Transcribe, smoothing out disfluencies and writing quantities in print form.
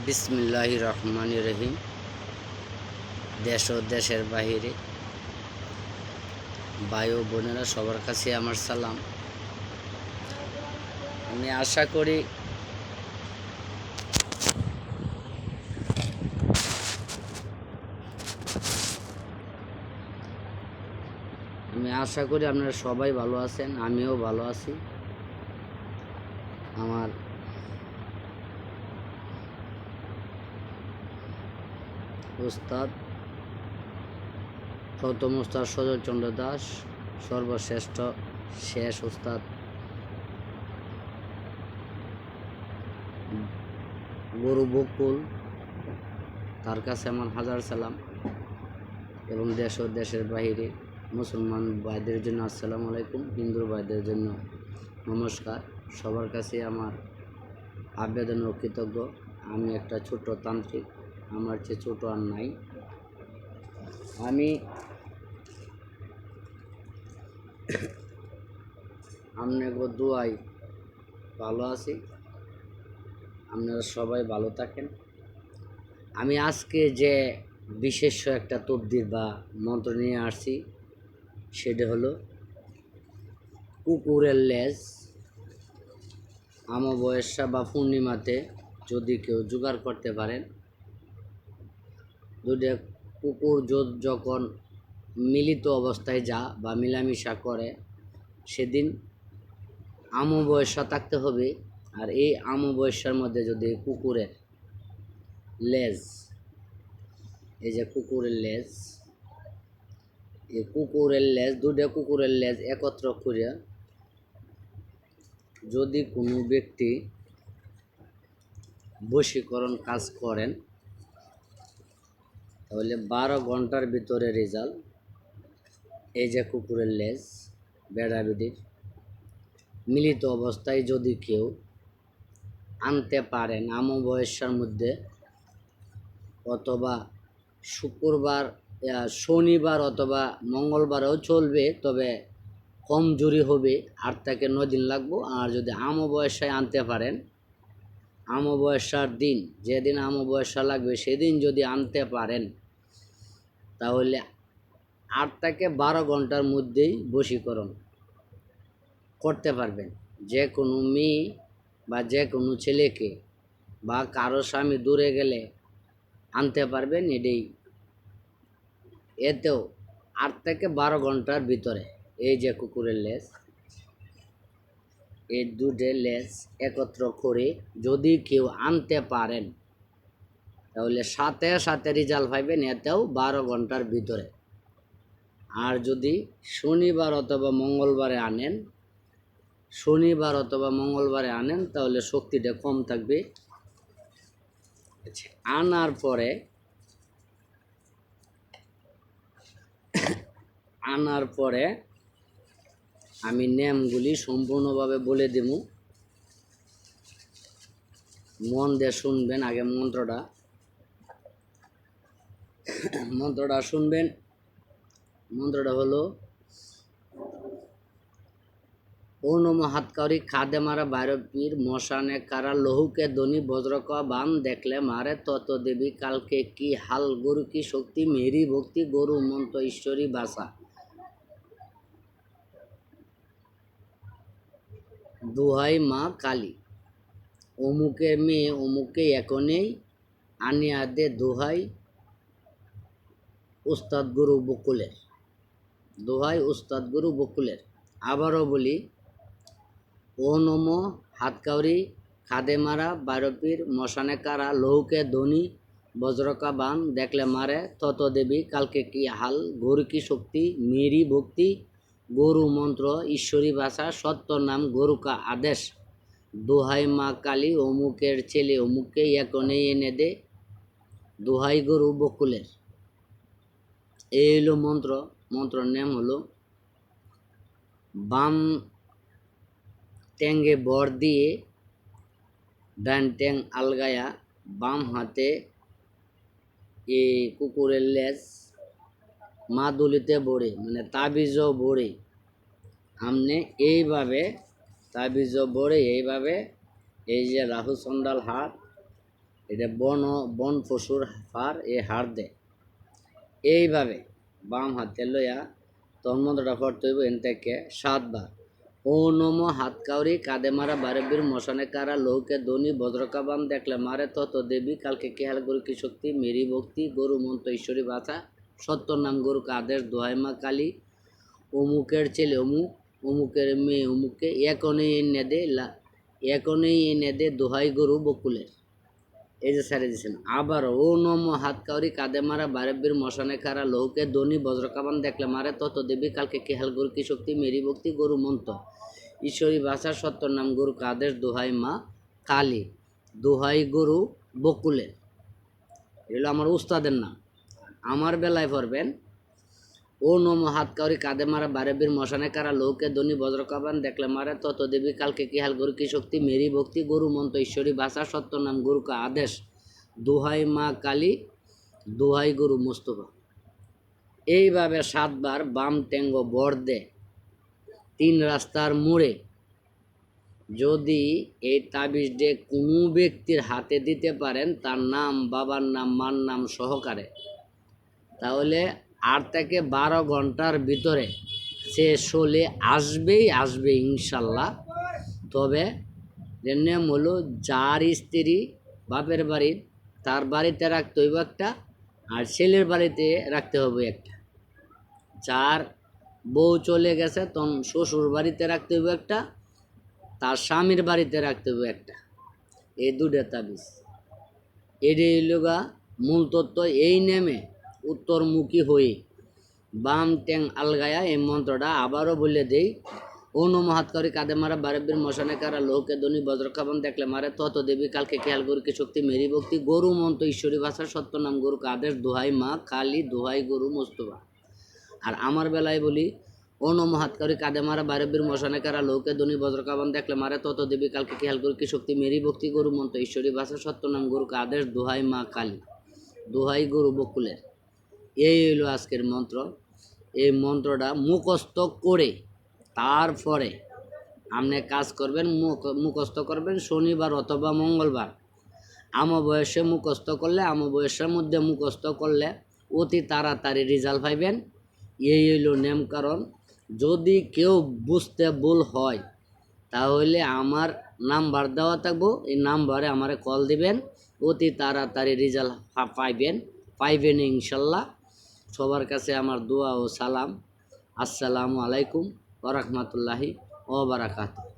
বিসমিল্লাহির রহমানির রহিম। দেশ ও দেশের বাহিরে ভাই ও বোনেরা সবার কাছে আমার সালাম। আমি আশা করি আপনারা সবাই ভালো আছেন, আমিও ভালো আছি। আমার উস্তাদ প্রথম উস্তাদ সজলচন্দ্র দাস, সর্বশ্রেষ্ঠ শেষ উস্তাদ গরু বকুল, তার কাছে আমার হাজার সালাম। এবং দেশ ও দেশের বাহিরে মুসলমান ভাইদের জন্য আসসালামু আলাইকুম, হিন্দু ভাইদের জন্য নমস্কার। সবার কাছে আমার আবেদন ও কৃতজ্ঞ। আমি একটা ছোট তান্ত্রিক, আমার চেয়ে ছোট আর নাই। আমি আপনাকে দোয়াই ভালো আছি, আপনারা সবাই ভালো থাকেন। আমি আজকে যে বিশেষ একটা তদবির বা মন্ত্র নিয়ে আসছি সেটা হলো কুকুরের লেজ। অমাবস্যা বা পূর্ণিমাতে যদি কেউ জোগাড় করতে পারেন, যদি কুকুর যখন মিলিত অবস্থায় যা বা মিলামিশা করে, সেদিন অমাবস্যা থাকতে হবে। আর এই অমাবস্যার মধ্যে যদি কুকুরের লেজ, এই যে কুকুরের লেজ, এই কুকুরের লেজ, দুটো কুকুরের লেজ একত্র করে যদি কোনো ব্যক্তি বশীকরণ কাজ করেন, তাহলে 12 ঘন্টার ভিতরে রেজাল্ট। এই যে কুকুরের লেজ বেড়াবিড়ির মিলিত অবস্থায় যদি কেউ আনতে পারেন অমাবস্যার মধ্যে, অথবা শুক্রবার, শনিবার অথবা মঙ্গলবারেও চলবে, তবে কমজোরি হবে, 8 থেকে 9 দিন লাগবে। আর যদি অমাবস্যায় আনতে পারেন, অমাবস্যার দিন, যেদিন অমাবস্যা লাগবে সেদিন যদি আনতে পারেন, তাহলে 8 থেকে 12 ঘন্টার মধ্যেই বশীকরণ করতে পারবেন। যে কোনো মেয়ে বা যে কোনো ছেলেকে বা কারো স্বামী দূরে গেলে আনতে পারবেন। এতেও 8 থেকে 12 ঘন্টার ভিতরে এই যে কুকুরের লেজ, এই দুটো লেজ একত্র করে যদি কেউ আনতে পারেন, তাহলে সাথে সাথে রেজাল্ট পাইবেন, এতেও 12 ঘন্টার ভিতরে। আর যদি শনিবার অথবা মঙ্গলবারে আনেন, তাহলে শক্তিটা কম থাকবে। আনার পরে আমি নিয়মগুলি সম্পূর্ণভাবে বলে দেব, মন দিয়ে শুনবেন। আগে মন্ত্রটা শুনবেন। মন্ত্রটা হলো ও নম হাতকারি খাদে মারা বাইরবীর মশানে কারা লহুকে ধনী বজ্রক বান দেখলে মারে তত দেবী কালকে কি হাল গরু কি শক্তি মেরি ভক্তি গরু মন্ত্র ঈশ্বরী বাসা। দোহাই মা কালী, অমুকের মেয়ে অমুকে এখনই আনিয়া দে, দোহাই উস্তাদ গুরু বকুলের, দোহাই উস্তাদ গুরু বকুলের। আবারও বলি, ও নম হাতকাউরি খাদে মারা বাইরপীর মশানে কারা লৌকে ধনী বজ্রকা বান দেখলে মারে তত দেবী কালকে কি হাল গরু কি শক্তি মেরি ভক্তি গরু মন্ত্র ঈশ্বরী ভাষা সত্য নাম গরু কা আদেশ। দোহাই মা কালী, অমুকের ছেলে অমুককে এখনই এনে দে, দোহাই গরু বকুলের। এই হলো মন্ত্রর নাম হলো বাম ট্যাঙ্গে বর দিয়ে ডান ট্যাং আলগায়া, বাম হাতে এই কুকুরের লেজ মাদুলিতে বড়ে, মানে তাবিজও বড়ে, আমনে এইভাবে তাবিজও বড়ে, এইভাবে এই যে রাহু চন্ডাল হাত এটা বন পশুর ফার এ হাড় দেয়। এইভাবে বাম হাতে লইয়া তন্মন্ত্রটা পড়তে হইব এন থেকে 7 বার। ও নম হাত কাউরি কাঁদে মারা বারেবীর মশানে কারা লৌকে ধনী বজ্রকাবান দেখলে মারে তত দেবী কালকে কেহাল গরু কি শক্তি মেরি ভক্তি গরু মন্ত ঈশ্বরী বাছা সত্যর নাম গরুকে আদেশ দোহাই মা কালী অমুকের ছেলে অমুক অমুকের মেয়ে অমুককে একনেই এনে দে দোহাই গরু বকুলের। এই যে ছেড়ে দিয়েছেন। আবার ও নম হাত কাউরি কাঁদে মারা বারেবীর মশানে কারা লৌকে ধনী বজ্রকাবান দেখলে মারে তত দেবী কালকে কেহাল গরু কি শক্তি মেরি ভক্তি গরু মন্ত ঈশ্বরী ভাষা সত্যর নাম গরু কাদেশ দোহাই মা কালী দোহাই গরু বকুলের। এগুলো আমার উস্তাদের নাম। আমার বেলায় পড়বেন ও নম হাত কাউরি কাঁদে মারা বারেবীর মশানে কারা লৌকে ধনী বজ্রকাবান দেখলে মারে তত দেবী কালকে কেহাল গরু কি শক্তি মেরি ভক্তি গরু মন্ত ঈশ্বরী ভাষা সত্য নাম গরুকে আদেশ দোহাই মা কালী দোহাই গরু মুস্তফা। এইভাবে 7 বার বাম টেঙ্গ বর্দে 3 রাস্তার মোড়ে যদি এই তাবিজ ডে কোনো ব্যক্তির হাতে দিতে পারেন তার নাম বাবার নাম মার নাম সহকারে, তাহলে 8 থেকে 12 ঘন্টার ভিতরে সে চলে আসবে ইনশাল্লাহ। তবে নিয়ম হলো যার স্ত্রী বাপের বাড়ির তার বাড়িতে রাখতে হইব একটা, আর ছেলের বাড়িতে রাখতে হবে একটা। যার বউ চলে গেছে তখন শ্বশুর বাড়িতে রাখতে হবে একটা, তার স্বামীর বাড়িতে রাখতে হবে একটা। এই 2টা তাবিজ। এটাই লগা মূল তত্ত্ব। এই নেমে উত্তরমুখী হয়ে বাম ট্যাং আলগায়া এই মন্ত্রটা আবারও বলে দেই। ও নম হাত কাউরি কাঁদে মারা বারেবীর মশানে কারা লৌকে ধনী বজ্রকাবান দেখলে মারে তত দেবী কালকে খেয়াল গরু কি শক্তি মেরি ভক্তি গরু মন্ত ঈশ্বরী ভাষা সত্য নাম গরুকে আদেশ দোহাই মা কালী দোহাই গরু মুস্তফা। আর আমার বেলায় বলি ও নম হাত কাউরি কাঁদে মারা বারেবীর মশানে কারা লৌকে ধনী বজ্রকাবান দেখলে মারে তত দেবী কালকে খেয়াল গরু কি শক্তি মেরি ভক্তি গরু মন্ত ঈশ্বরী ভাষা সত্য নাম গরুকে আদেশ দোহাই মা কালী দোহাই গরু বকুলের। এই হইল আজকের মন্ত্র। এই মন্ত্রটা মুখস্থ করে তারপরে আপনি কাজ করবেন। মুখস্থ করবেন শনিবার অথবা মঙ্গলবার। আমাবস্যে মুখস্থ করলে আমাবস্যার মধ্যে মুখস্থ করলে অতি তাড়াতাড়ি রেজাল্ট পাইবেন। এই হইল নিয়ম। কারণ যদি কেউ বুঝতে ভুল হয় তাহলে আমার নাম্বার দেওয়া থাকবো, এই নাম্বারে আমারে কল দিবেন, অতি তাড়াতাড়ি রেজাল্ট পাইবেন ইনশাল্লাহ। সবার কাছে আমার দোয়া ও সালাম। আসসালামু আলাইকুম ওয়া রাহমাতুল্লাহি ওয়া বারাকাতুহু।